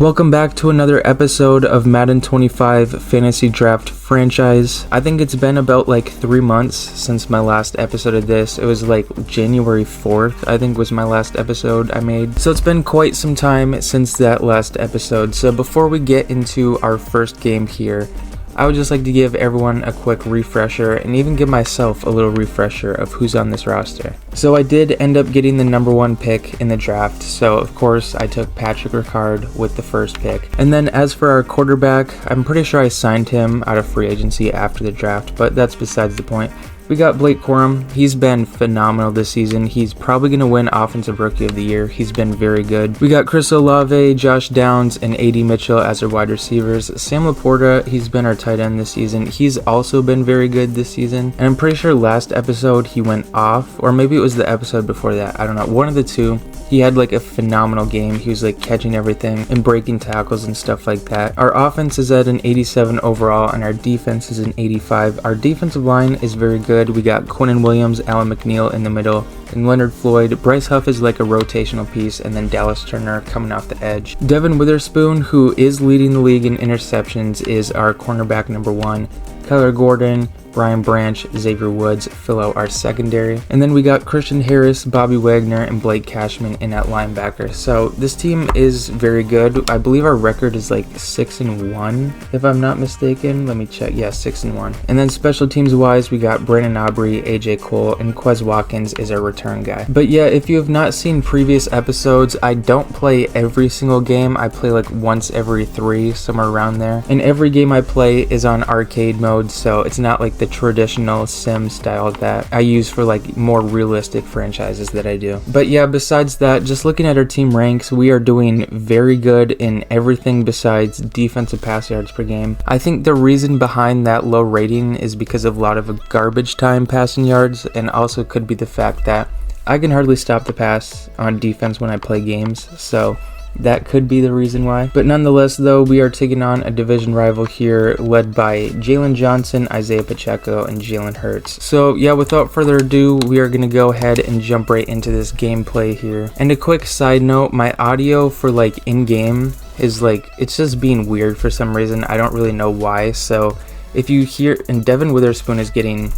Welcome back to another episode of Madden 25 Fantasy Draft Franchise. I think it's been about like 3 months since my last episode of this. It was like January 4th, I think was my last episode I made. So it's been quite some time since that last episode. So before we get into our first game here, I would just like to give everyone a quick refresher and even give myself a little refresher of who's on this roster. So I did end up getting the number 1 pick in the draft, so of course I took Patrick Ricard with the first pick. And then as for our quarterback, I'm pretty sure I signed him out of free agency after the draft, but that's besides the point. We got Blake Corum. He's been phenomenal this season. He's probably going to win Offensive Rookie of the Year. He's been very good. We got Chris Olave, Josh Downs, and A.D. Mitchell as our wide receivers. Sam Laporta, he's been our tight end this season. He's also been very good this season. And I'm pretty sure last episode he went off, or maybe it was the episode before that. I don't know. One of the two. He had like a phenomenal game. He was like catching everything and breaking tackles and stuff like that. Our offense is at an 87 overall and our defense is an 85. Our defensive line is very good. We got Quinnen Williams, Alan McNeil in the middle, and Leonard Floyd. Bryce Huff is like a rotational piece, and then Dallas Turner coming off the edge. Devin Witherspoon, who is leading the league in interceptions, is our cornerback number 1. Kyler Gordon, Brian Branch, Xavier Woods fill out our secondary. And then we got Christian Harris, Bobby Wagner, and Blake Cashman in at linebacker. So this team is very good. I believe our record is like 6-1, if I'm not mistaken. Let me check. Yeah, 6-1. And then special teams wise, we got Brandon Aubrey, AJ Cole, and Quez Watkins is our return guy. But yeah, if you have not seen previous episodes, I don't play every single game. I play like once every 3, somewhere around there. And every game I play is on arcade mode, so it's not like the traditional sim style that I use for like more realistic franchises that I do. But yeah, besides that, just looking at our team ranks, we are doing very good in everything besides defensive pass yards per game. I think the reason behind that low rating is because of a lot of garbage time passing yards, and also could be the fact that I can hardly stop the pass on defense when I play games, so that could be the reason why. But nonetheless, though, we are taking on a division rival here led by Jalen Johnson, Isaiah Pacheco, and Jalen Hurts. So yeah, without further ado, we are going to go ahead and jump right into this gameplay here. And a quick side note, my audio for like in-game is like, it's just being weird for some reason. I don't really know why. So if you hear, and Devin Witherspoon is getting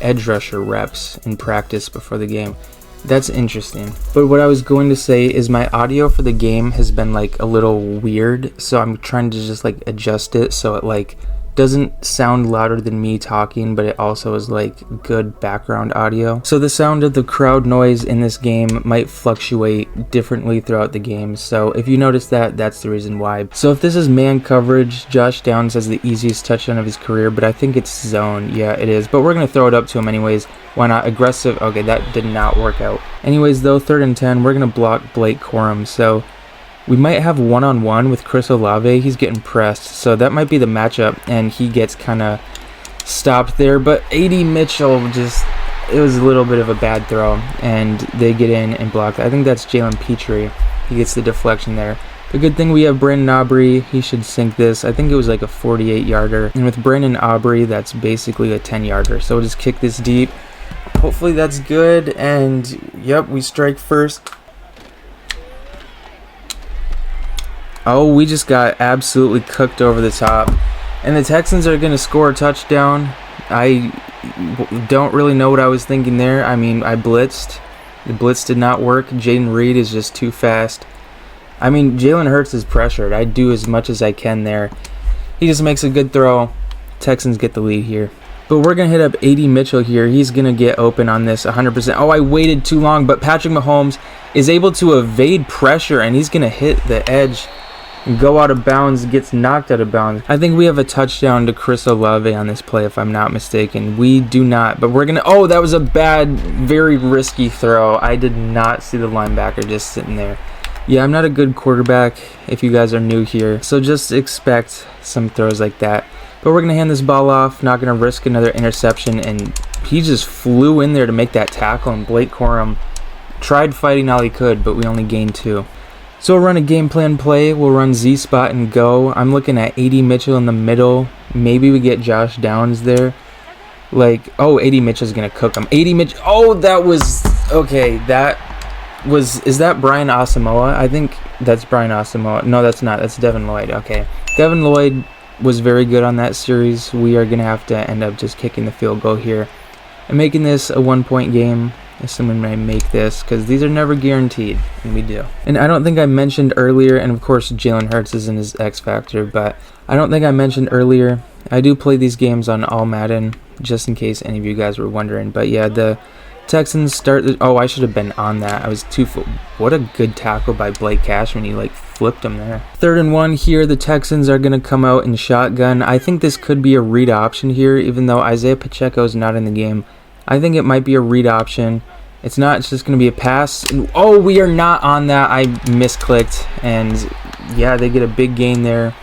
edge rusher reps in practice before the game. That's interesting. But what I was going to say is my audio for the game has been like a little weird, so I'm trying to just like adjust it so it like doesn't sound louder than me talking, but it also is like good background audio. So the sound of the crowd noise in this game might fluctuate differently throughout the game. So if you notice that, that's the reason why. So if this is man coverage, Josh Downs has the easiest touchdown of his career, but I think it's zone. Yeah, it is. But we're going to throw it up to him anyways. Why not? Aggressive. Okay, that did not work out. Anyways, though, 3rd and 10, we're going to block Blake Corum. So we might have one-on-one with Chris Olave. He's getting pressed, so that might be the matchup, and he gets kind of stopped there. But A.D. Mitchell just, it was a little bit of a bad throw, and they get in and block. I think that's Jalen Petrie. He gets the deflection there. The good thing we have Brandon Aubrey. He should sink this. I think it was like a 48-yarder. And with Brandon Aubrey, that's basically a 10-yarder. So we'll just kick this deep. Hopefully that's good, and yep, we strike first. Oh, we just got absolutely cooked over the top. And the Texans are going to score a touchdown. I don't really know what I was thinking there. I mean, I blitzed. The blitz did not work. Jaden Reed is just too fast. I mean, Jalen Hurts is pressured. I do as much as I can there. He just makes a good throw. Texans get the lead here. But we're going to hit up A.D. Mitchell here. He's going to get open on this 100%. Oh, I waited too long, but Patrick Mahomes is able to evade pressure, and he's going to hit the edge and go out of bounds, gets knocked out of bounds. I think we have a touchdown to Chris Olave on this play, if I'm not mistaken. We do not, but we're going to... Oh, that was a bad, very risky throw. I did not see the linebacker just sitting there. Yeah, I'm not a good quarterback if you guys are new here, so just expect some throws like that. But we're going to hand this ball off, not going to risk another interception, and he just flew in there to make that tackle, and Blake Corum tried fighting all he could, but we only gained 2. So we'll run a game plan play. We'll run Z-spot and go. I'm looking at A.D. Mitchell in the middle. Maybe we get Josh Downs there. Like, oh, A.D. Mitchell's going to cook him. A.D. Mitchell. Oh, that was... Okay, that is that Brian Asamoah? I think that's Brian Asamoah. No, that's not. That's Devin Lloyd. Okay. Devin Lloyd was very good on that series. We are going to have to end up just kicking the field goal here and making this a 1-point game, assuming I make this, because these are never guaranteed, and we do. And I don't think I mentioned earlier, and of course Jalen Hurts is in his X Factor, but I don't think I mentioned earlier, I do play these games on all Madden, just in case any of you guys were wondering. But yeah, the Texans start. Oh, I should have been on that. I was 2 foot. What a good tackle by Blake Cashman. He like flipped him there. 3rd and 1 here. The Texans are going to come out in shotgun. I think this could be a read option here, even though Isaiah Pacheco is not in the game. I think it might be a read option. It's not. It's just going to be a pass. And, oh, we are not on that. I misclicked. And yeah, they get a big gain there.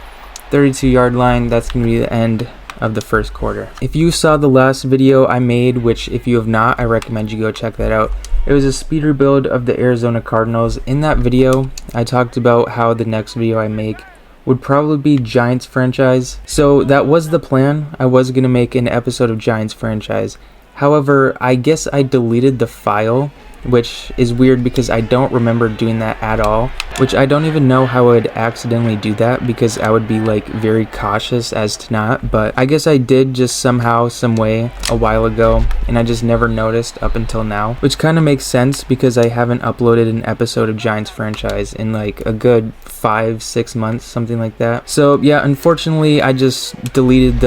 32-yard line. That's going to be the end of the first quarter. If you saw the last video I made, which if you have not, I recommend you go check that out. It was a speeder build of the Arizona Cardinals. In that video, I talked about how the next video I make would probably be Giants franchise. So that was the plan. I was going to make an episode of Giants franchise. However, I guess I deleted the file, which is weird because I don't remember doing that at all, which I don't even know how I would accidentally do that because I would be like very cautious as to not, but I guess I did just somehow, some way a while ago, and I just never noticed up until now, which kind of makes sense because I haven't uploaded an episode of Giants franchise in like a good 5-6 months, something like that. So yeah, unfortunately I just deleted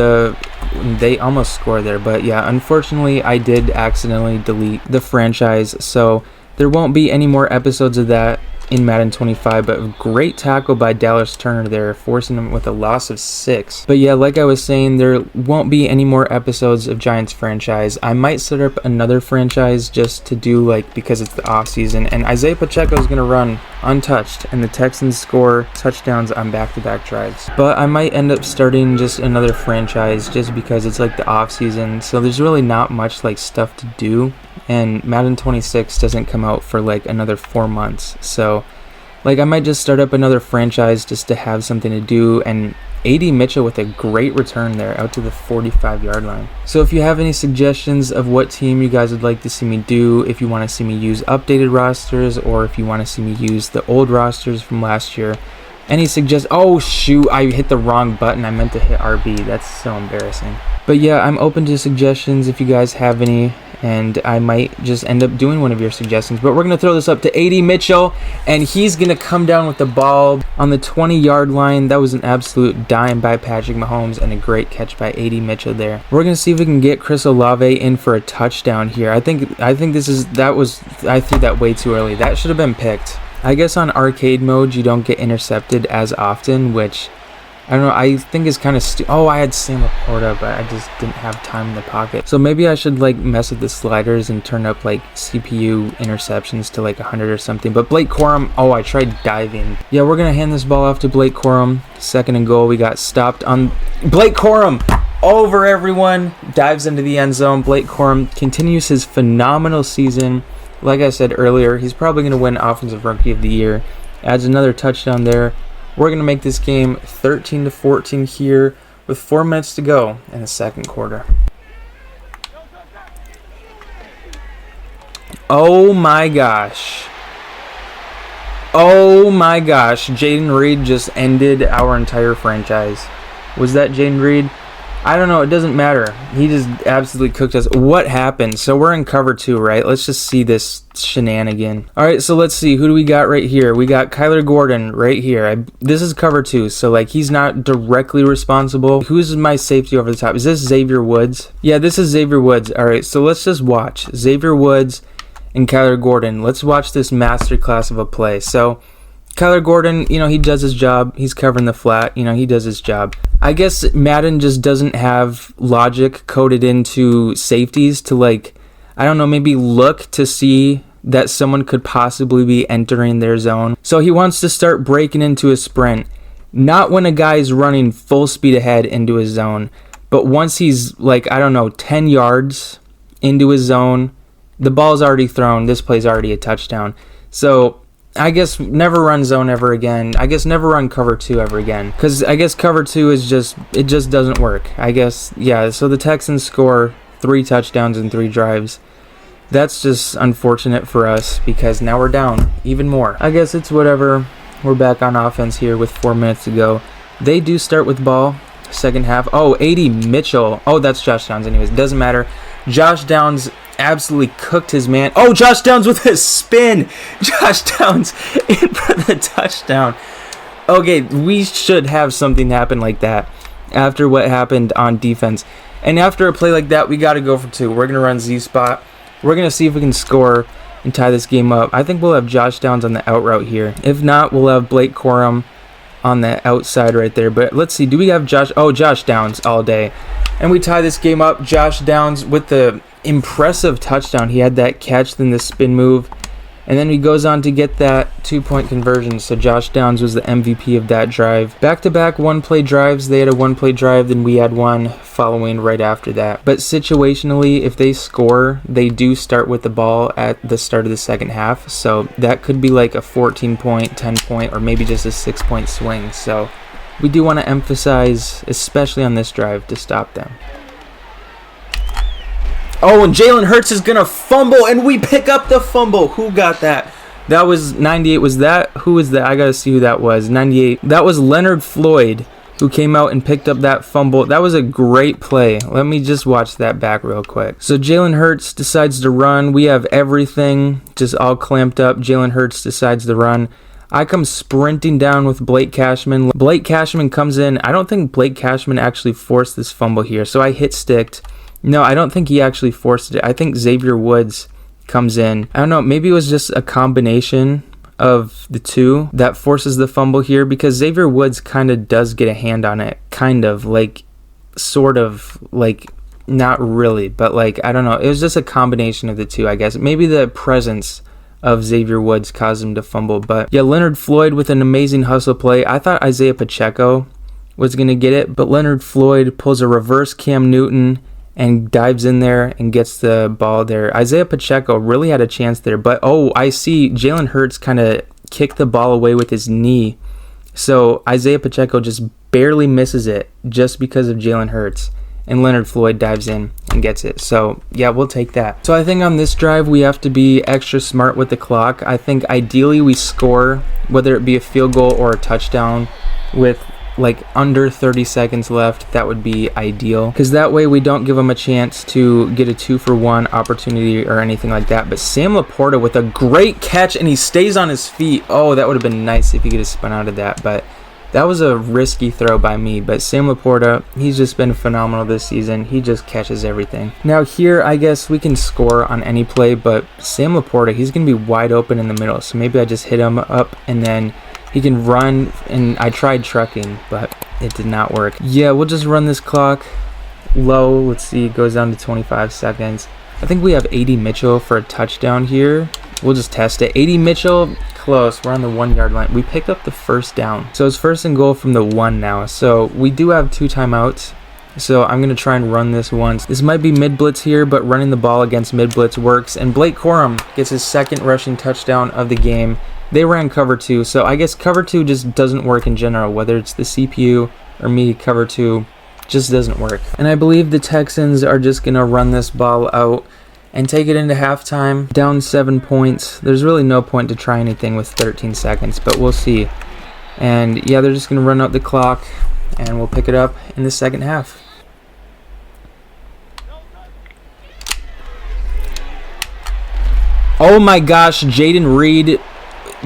they almost scored there, but yeah, unfortunately I did accidentally delete the franchise, so there won't be any more episodes of that in Madden 25, but a great tackle by Dallas Turner there, forcing him with a loss of 6. But yeah, like I was saying, there won't be any more episodes of Giants franchise. I might set up another franchise just to do like, because it's the off season, and Isaiah Pacheco is going to run untouched, and the Texans score touchdowns on back-to-back drives. But I might end up starting just another franchise just because it's like the off season, so there's really not much like stuff to do, and Madden 26 doesn't come out for like another 4 months, so like I might just start up another franchise just to have something to do. And AD Mitchell with a great return there out to the 45-yard line. So if you have any suggestions of what team you guys would like to see me do, if you want to see me use updated rosters, or if you want to see me use the old rosters from last year, any oh shoot, I hit the wrong button. I meant to hit RB. That's so embarrassing. But yeah, I'm open to suggestions if you guys have any, and I might just end up doing one of your suggestions. But we're going to throw this up to AD Mitchell, and he's going to come down with the ball on the 20-yard line. That was an absolute dime by Patrick Mahomes and a great catch by AD Mitchell there. We're going to see if we can get Chris Olave in for a touchdown here. I think I threw that way too early. That should have been picked. I guess on arcade mode you don't get intercepted as often, which I don't know, I think is kind of oh, I had Sam Laporta, but I just didn't have time in the pocket. So maybe I should like mess with the sliders and turn up like CPU interceptions to like 100 or something. But Blake Corum, oh, I tried diving. Yeah, we're going to hand this ball off to Blake Corum. 2nd and goal. We got stopped on Blake Corum. Over everyone, dives into the end zone. Blake Corum continues his phenomenal season. Like I said earlier, he's probably going to win Offensive Rookie of the Year. Adds another touchdown there. We're going to make this game 13-14 here with 4 minutes to go in the second quarter. Oh my gosh. Oh my gosh. Jaden Reed just ended our entire franchise. Was that Jaden Reed? I don't know. It doesn't matter. He just absolutely cooked us. What happened? So we're in cover 2, right? Let's just see this shenanigan. All right, so let's see. Who do we got right here? We got Kyler Gordon right here. This is cover 2, so like he's not directly responsible. Who's my safety over the top? Is this Xavier Woods? Yeah, this is Xavier Woods. All right, so let's just watch. Xavier Woods and Kyler Gordon. Let's watch this masterclass of a play. So Kyler Gordon, he does his job. He's covering the flat. He does his job. I guess Madden just doesn't have logic coded into safeties to maybe look to see that someone could possibly be entering their zone. So he wants to start breaking into a sprint. Not when a guy is running full speed ahead into his zone, but once he's 10 yards into his zone, the ball's already thrown. This play's already a touchdown. So I guess never run zone ever again. I guess never run cover 2 ever again. Because I guess cover 2 is just doesn't work. I guess, yeah, so the Texans score 3 touchdowns in 3 drives. That's just unfortunate for us because now we're down even more. I guess it's whatever. We're back on offense here with 4 minutes to go. They do start with ball. Second half. Oh, 80 Mitchell. Oh, that's Josh Downs anyways. Doesn't matter. Josh Downs absolutely cooked his man. Oh, Josh Downs with a spin. Josh Downs in for the touchdown. Okay, we should have something happen like that after what happened on defense. And after a play like that, we got to go for 2. We're going to run Z-spot. We're going to see if we can score and tie this game up. I think we'll have Josh Downs on the out route here. If not, we'll have Blake Corum on the outside right there. But let's see. Do we have Josh? Oh, Josh Downs all day. And we tie this game up. Josh Downs with the impressive touchdown. He had that catch, then the spin move. And then he goes on to get that 2-point conversion. So Josh Downs was the MVP of that drive. Back-to-back one-play drives. They had a one-play drive, then we had one following right after that. But situationally, if they score, they do start with the ball at the start of the second half. So that could be like a 14-point, 10-point, or maybe just a 6-point swing. So we do want to emphasize, especially on this drive, to stop them. Oh, and Jalen Hurts is going to fumble, and we pick up the fumble. Who got that? That was 98. Was that? Who was that? I got to see who that was. 98. That was Leonard Floyd, who came out and picked up that fumble. That was a great play. Let me just watch that back real quick. So Jalen Hurts decides to run. We have everything just all clamped up. Jalen Hurts decides to run. I come sprinting down with Blake Cashman. Blake Cashman comes in. I don't think Blake Cashman actually forced this fumble here, so I hit sticked. No, I don't think he actually forced it. I think Xavier Woods comes in. I don't know, maybe it was just a combination of the two that forces the fumble here, because Xavier Woods kind of does get a hand on it. Kind of, like, sort of, like, not really, but, like, I don't know. It was just a combination of the two, I guess. Maybe the presence of Xavier Woods caused him to fumble. But, yeah, Leonard Floyd with an amazing hustle play. I thought Isaiah Pacheco was going to get it, but Leonard Floyd pulls a reverse Cam Newton and dives in there and gets the ball there. Isaiah Pacheco really had a chance there, but oh, I see Jalen Hurts kind of kicked the ball away with his knee. So Isaiah Pacheco just barely misses it just because of Jalen Hurts. And Leonard Floyd dives in and gets it. So, yeah, we'll take that. So I think on this drive, we have to be extra smart with the clock. I think ideally we score, whether it be a field goal or a touchdown, with like under 30 seconds left. That would be ideal, because that way we don't give them a chance to get a 2-for-1 opportunity or anything like that. But Sam Laporta with a great catch, and he stays on his feet. Oh, that would have been nice if he could have spun out of that, but that was a risky throw by me. But Sam Laporta, he's just been phenomenal this season. He just catches everything. Now here, I guess we can score on any play, but Sam Laporta, he's going to be wide open in the middle. So maybe I just hit him up and then he can run. And I tried trucking, but it did not work. Yeah, we'll just run this clock low. Let's see, it goes down to 25 seconds. I think we have 80 Mitchell for a touchdown here. We'll just test it. 80 Mitchell, close. We're on the 1 yard line. We picked up the first down. So it's first and goal from the 1 now. So we do have 2 timeouts. So I'm going to try and run this once. This might be mid-blitz here, but running the ball against mid-blitz works. And Blake Corum gets his second rushing touchdown of the game. They ran cover 2. So I guess cover 2 just doesn't work in general. Whether it's the CPU or me, cover 2 just doesn't work. And I believe the Texans are just going to run this ball out and take it into halftime, down 7 points. There's really no point to try anything with 13 seconds, but we'll see. And yeah, they're just going to run out the clock, and we'll pick it up in the second half. Oh my gosh, Jaden Reed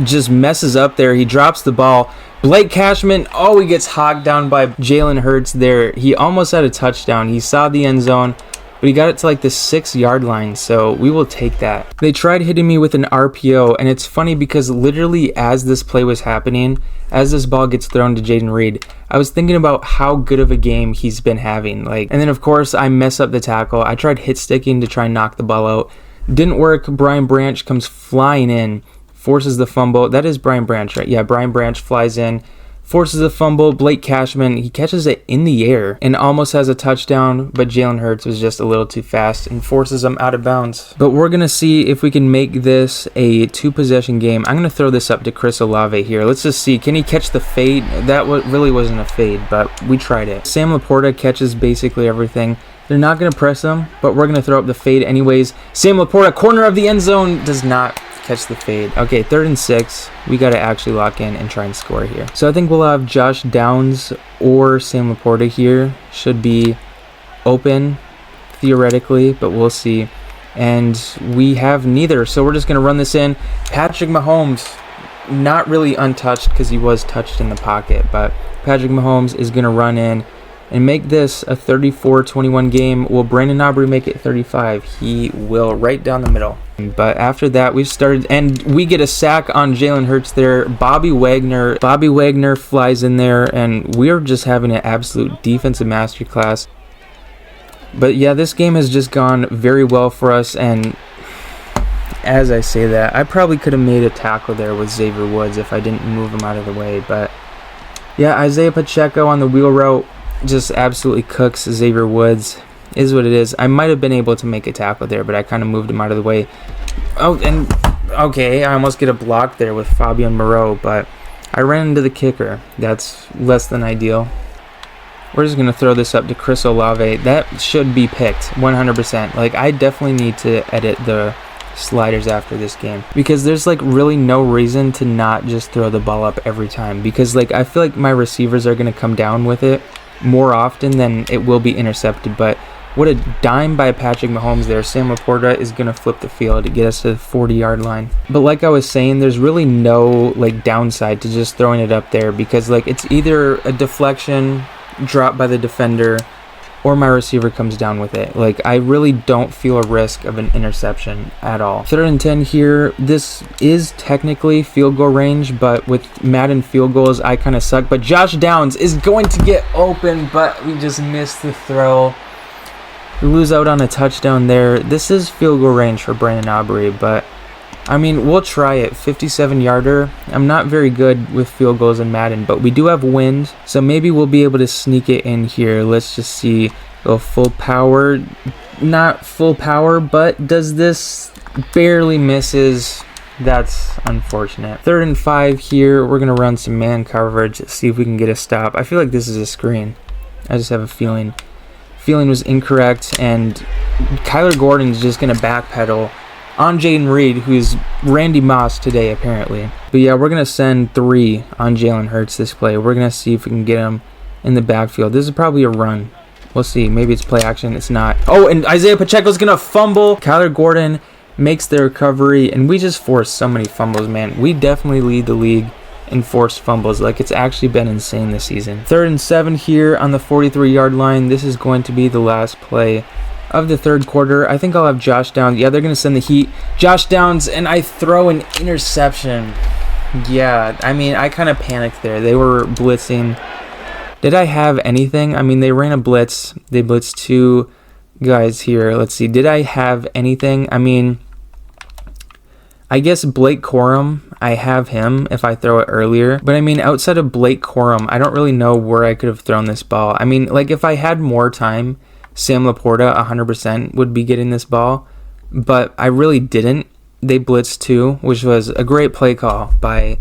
just messes up there. He drops the ball. Blake Cashman, oh, he gets hogged down by Jalen Hurts there. He almost had a touchdown. He saw the end zone, but he got it to like the 6 yard line, so we will take that. They tried hitting me with an RPO, and it's funny because literally as this play was happening, as this ball gets thrown to Jaden Reed, I was thinking about how good of a game he's been having. And then of course I mess up the tackle. I tried hit sticking to try and knock the ball out. Didn't work. Brian Branch comes flying in, forces the fumble. That is Brian Branch, right? Yeah, Brian Branch flies in, forces the fumble. Blake Cashman, he catches it in the air and almost has a touchdown, but Jalen Hurts was just a little too fast and forces him out of bounds. But we're going to see if we can make this a 2-possession game. I'm going to throw this up to Chris Olave here. Let's just see. Can he catch the fade? That really wasn't a fade, but we tried it. Sam Laporta catches basically everything. They're not going to press him, but we're going to throw up the fade anyways. Sam Laporta, corner of the end zone, does not catch the fade. Okay, 3rd and 6. We got to actually lock in and try and score here. So I think we'll have Josh Downs or Sam Laporta here. Should be open, theoretically, but we'll see. And we have neither, so we're just going to run this in. Patrick Mahomes, not really untouched because he was touched in the pocket, but Patrick Mahomes is going to run in and make this a 34-21 game. Will Brandon Aubrey make it 35? He will, right down the middle. But after that, we've started, and we get a sack on Jalen Hurts there. Bobby Wagner flies in there, and we're just having an absolute defensive masterclass. But yeah, this game has just gone very well for us, and as I say that, I probably could have made a tackle there with Xavier Woods if I didn't move him out of the way. But yeah, Isaiah Pacheco on the wheel route just absolutely cooks Xavier Woods. Is what it is. I might have been able to make a tackle there, but I kind of moved him out of the way. Oh, and okay, I almost get a block there with Fabian Moreau, but I ran into the kicker. That's less than ideal. We're just going to throw this up to Chris Olave. That should be picked 100%. Like, I definitely need to edit the sliders after this game, because there's like really no reason to not just throw the ball up every time, because like I feel like my receivers are going to come down with it more often than it will be intercepted. But what a dime by Patrick Mahomes there. Sam Laporta is going to flip the field to get us to the 40-yard line. But like I was saying, there's really no like downside to just throwing it up there, because like it's either a deflection drop by the defender or my receiver comes down with it. Like, I really don't feel a risk of an interception at all. 3rd and 10 here. This is technically field goal range, but with Madden field goals, I kind of suck. But Josh Downs is going to get open, but we just missed the throw. We lose out on a touchdown there. This is field goal range for Brandon Aubrey, but I mean, we'll try it. 57-yarder. I'm not very good with field goals in Madden, but we do have wind, so maybe we'll be able to sneak it in here. Let's just see. Go full power. Not full power, but does this barely misses. That's unfortunate. 3rd and 5 here. We're going to run some man coverage, see if we can get a stop. I feel like this is a screen. I just have a feeling. Feeling was incorrect, and Kyler Gordon's just going to backpedal on Jaden Reed, who's Randy Moss today, apparently. But yeah, we're going to send 3 on Jalen Hurts this play. We're going to see if we can get him in the backfield. This is probably a run. We'll see. Maybe it's play action. It's not. Oh, and Isaiah Pacheco's going to fumble. Kyler Gordon makes the recovery, and we just force so many fumbles, man. We definitely lead the league in forced fumbles. Like, it's actually been insane this season. 3rd and 7 here on the 43-yard line. This is going to be the last play of the 3rd quarter. I think I'll have Josh Downs. Yeah, they're going to send the heat. Josh Downs, and I throw an interception. Yeah, I mean, I kind of panicked there. They were blitzing. Did I have anything? I mean, they ran a blitz. They blitzed 2 guys here. Let's see. Did I have anything? I mean, I guess Blake Corum, I have him if I throw it earlier. But I mean, outside of Blake Corum, I don't really know where I could have thrown this ball. I mean, like, if I had more time, Sam Laporta 100% would be getting this ball, but I really didn't. They blitzed 2, which was a great play call by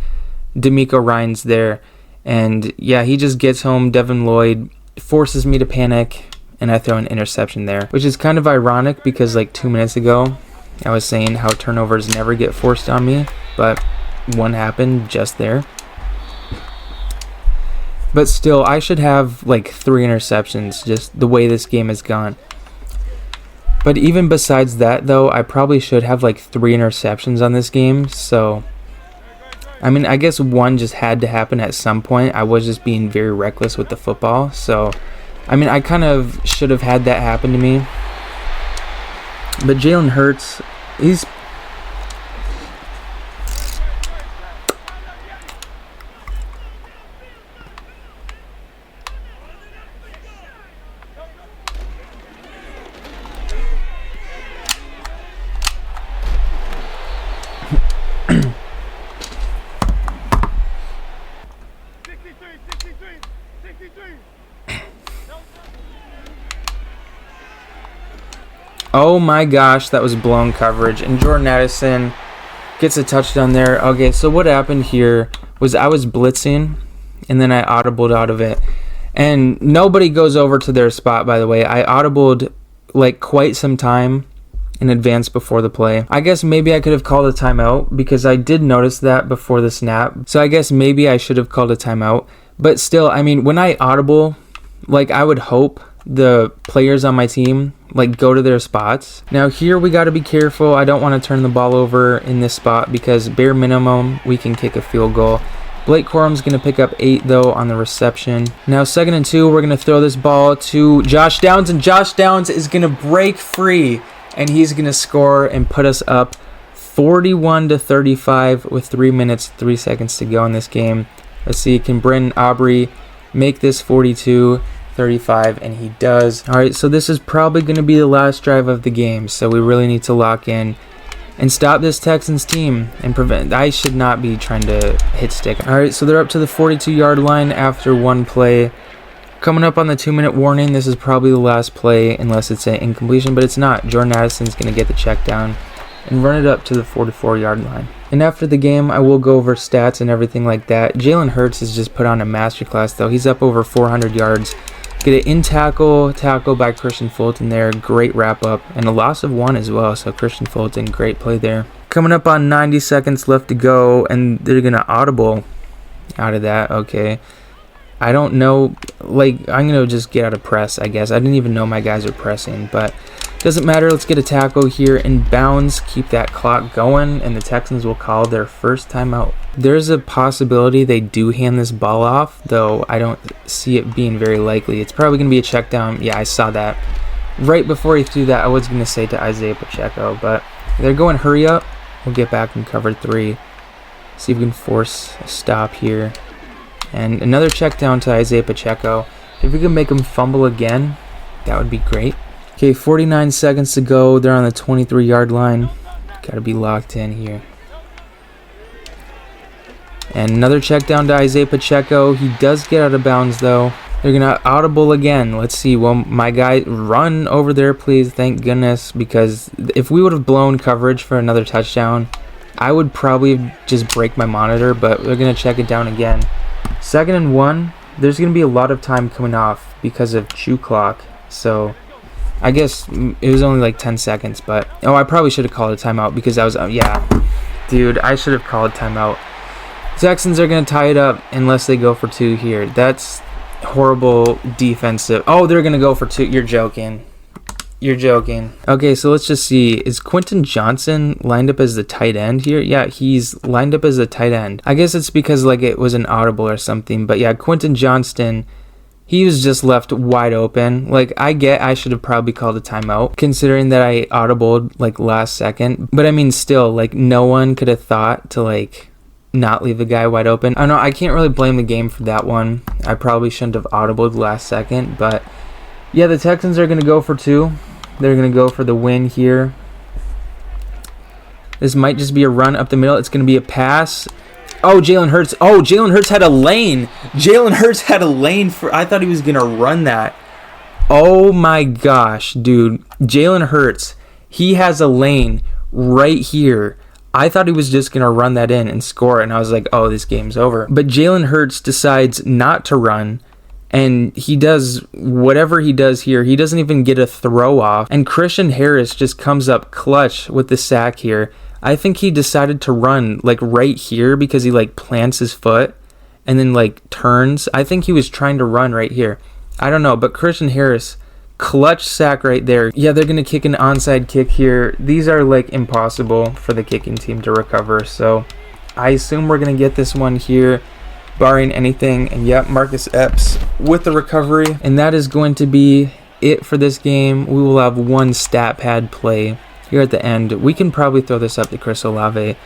D'Amico Ryans there. And yeah, he just gets home. Devin Lloyd forces me to panic, and I throw an interception there, which is kind of ironic because like 2 minutes ago, I was saying how turnovers never get forced on me, but one happened just there. But still, I should have like 3 interceptions, just the way this game has gone. But even besides that, though, I probably should have like 3 interceptions on this game. So, I mean, I guess one just had to happen at some point. I was just being very reckless with the football. So, I mean, I kind of should have had that happen to me. But Jalen Hurts, he's... Oh my gosh, that was blown coverage. And Jordan Addison gets a touchdown there. Okay, so what happened here was I was blitzing, and then I audibled out of it. And nobody goes over to their spot, by the way. I audibled like quite some time in advance before the play. I guess maybe I could have called a timeout because I did notice that before the snap. So I guess maybe I should have called a timeout. But still, I mean, when I audible, like I would hope the players on my team like go to their spots. Now here we got to be careful. I don't want to turn the ball over in this spot because bare minimum we can kick a field goal. Blake Corum's going to pick up 8 though on the reception. Now 2nd and 2, we're going to throw this ball to Josh Downs, and Josh Downs is going to break free and he's going to score and put us up 41-35 with 3 minutes 3 seconds to go in this game. Let's see, can Brenton Aubrey make this 42-35? And he does. All right, so this is probably going to be the last drive of the game, so we really need to lock in and stop this Texans team and prevent. I should not be trying to hit stick. All right, so they're up to the 42-yard line after one play. Coming up on the 2-minute warning, this is probably the last play unless it's an incompletion, but it's not. Jordan Addison's going to get the check down and run it up to the 44-yard line. And after the game, I will go over stats and everything like that. Jalen Hurts has just put on a masterclass, though. He's up over 400 yards. Get an tackle by Christian Fulton there. Great wrap up. And a loss of 1 as well. So Christian Fulton, great play there. Coming up on 90 seconds left to go. And they're going to audible out of that. Okay. I don't know. Like, I'm going to just get out of press, I guess. I didn't even know my guys are pressing. But doesn't matter. Let's get a tackle here in bounds. Keep that clock going. And the Texans will call their first timeout. There's a possibility they do hand this ball off, though I don't see it being very likely. It's probably going to be a check down. Yeah, I saw that. Right before he threw that, I was going to say to Isaiah Pacheco, but they're going hurry up. We'll get back in cover 3. See if we can force a stop here. And another check down to Isaiah Pacheco. If we can make him fumble again, that would be great. Okay, 49 seconds to go. They're on the 23-yard line. Got to be locked in here. And another check down to Isaiah Pacheco. He does get out of bounds, though. They're going to audible again. Let's see. Well, my guy, run over there, please. Thank goodness. Because if we would have blown coverage for another touchdown, I would probably just break my monitor. But they're going to check it down again. 2nd and 1. There's going to be a lot of time coming off because of chew clock. So I guess it was only like 10 seconds. But, oh, I probably should have called a timeout because I was, yeah. Dude, I should have called timeout. Texans are going to tie it up unless they go for 2 here. That's horrible defensive. Oh, they're going to go for 2. You're joking. You're joking. Okay, so let's just see. Is Quentin Johnson lined up as the tight end here? Yeah, he's lined up as the tight end. I guess it's because like it was an audible or something. But yeah, Quentin Johnston, he was just left wide open. Like, I should have probably called a timeout considering that I audibled like last second. But I mean, still, like no one could have thought to like not leave the guy wide open. I know I can't really blame the game for that one. I probably shouldn't have audibled last second, but yeah, the Texans are going to go for 2. They're going to go for the win here. This might just be a run up the middle. It's going to be a pass. Oh, Jalen Hurts. Oh, Jalen Hurts had a lane. Jalen Hurts had a lane for, I thought he was going to run that. Oh my gosh, dude. Jalen Hurts, he has a lane right here. I thought he was just going to run that in and score, and I was like, oh, this game's over. But Jalen Hurts decides not to run, and he does whatever he does here. He doesn't even get a throw off, and Christian Harris just comes up clutch with the sack here. I think he decided to run, like, right here because he, like, plants his foot and then, like, turns. I think he was trying to run right here. I don't know, but Christian Harris, clutch sack right there. Yeah, they're going to kick an onside kick here. These are like impossible for the kicking team to recover. So I assume we're going to get this one here, barring anything. And yep, Marcus Epps with the recovery. And that is going to be it for this game. We will have one stat pad play here at the end. We can probably throw this up to Chris Olave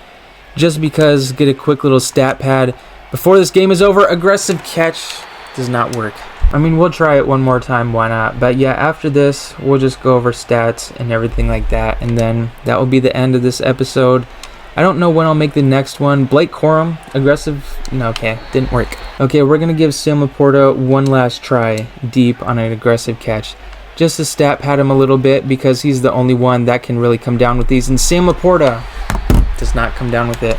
just because, get a quick little stat pad before this game is over. Aggressive catch does not work. I mean, we'll try it one more time, why not? But yeah, after this, we'll just go over stats and everything like that, and then that will be the end of this episode. I don't know when I'll make the next one. Blake Corum, aggressive, no, okay, didn't work. Okay, we're going to give Sam Laporta one last try deep on an aggressive catch, just to stat pad him a little bit because he's the only one that can really come down with these, and Sam Laporta does not come down with it.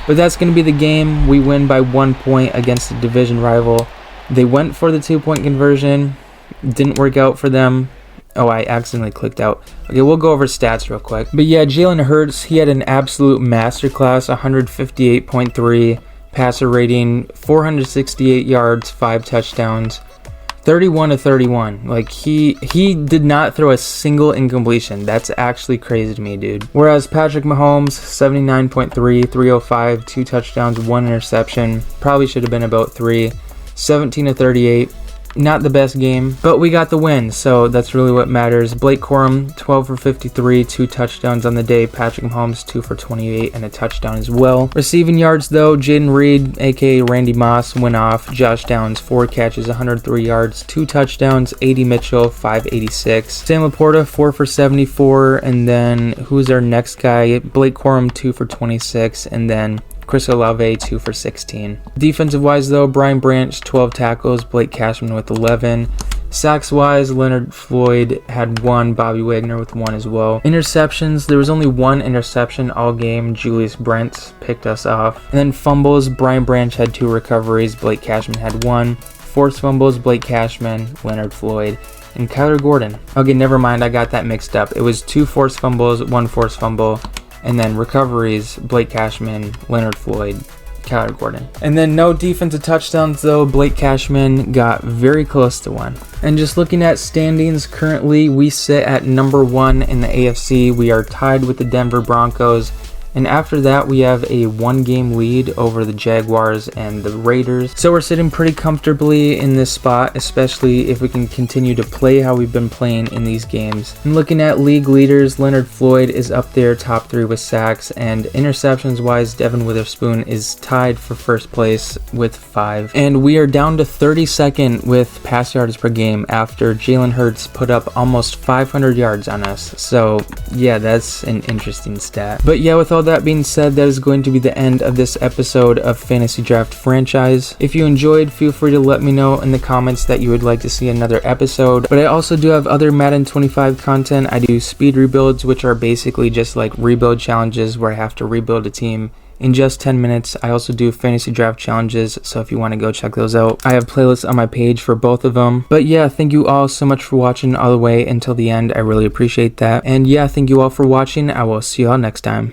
But that's going to be the game. We win by 1 point against a division rival. They went for the 2-point conversion. Didn't work out for them. Oh, I accidentally clicked out. Okay, we'll go over stats real quick. But yeah, Jalen Hurts, he had an absolute masterclass, 158.3 passer rating, 468 yards, 5 touchdowns, 31 to 31. Like, he did not throw a single incompletion. That's actually crazy to me, dude. Whereas Patrick Mahomes, 79.3, 305, 2 touchdowns, 1 interception. Probably should have been about 3. 17 to 38. Not the best game, but we got the win, so that's really what matters. Blake Corum, 12 for 53, 2 touchdowns on the day. Patrick Mahomes, 2 for 28 and a touchdown as well. Receiving yards, though, Jaden Reed, aka Randy Moss, went off. Josh Downs, 4 catches, 103 yards, 2 touchdowns. A.D. Mitchell, 586. Sam Laporta, 4 for 74, and then who's our next guy? Blake Corum, 2 for 26, and then Chris Olave, 2 for 16. Defensive-wise, though, Brian Branch, 12 tackles, Blake Cashman with 11. Sacks-wise, Leonard Floyd had 1, Bobby Wagner with 1 as well. Interceptions, there was only 1 interception all game. Julius Brents picked us off. And then fumbles, Brian Branch had 2 recoveries, Blake Cashman had 1. Forced fumbles, Blake Cashman, Leonard Floyd, and Kyler Gordon. Okay, never mind, I got that mixed up. It was 2 forced fumbles, 1 forced fumble, and then recoveries, Blake Cashman, Leonard Floyd, Kyler Gordon. And then no defensive touchdowns, though. Blake Cashman got very close to 1. And just looking at standings, currently we sit at number 1 in the AFC. We are tied with the Denver Broncos. And after that, we have a 1-game lead over the Jaguars and the Raiders. So we're sitting pretty comfortably in this spot, especially if we can continue to play how we've been playing in these games. And looking at league leaders, Leonard Floyd is up there, top 3 with sacks, and interceptions-wise, Devin Witherspoon is tied for first place with 5. And we are down to 32nd with pass yards per game after Jalen Hurts put up almost 500 yards on us. So yeah, that's an interesting stat. But yeah, with all that being said, that is going to be the end of this episode of Fantasy Draft Franchise. If you enjoyed, feel free to let me know in the comments that you would like to see another episode. But I also do have other Madden 25 content. I do speed rebuilds, which are basically just like rebuild challenges where I have to rebuild a team in just 10 minutes. I also do fantasy draft challenges, so if you want to go check those out, I have playlists on my page for both of them. But yeah, thank you all so much for watching all the way until the end. I really appreciate that. And yeah, thank you all for watching. I will see you all next time.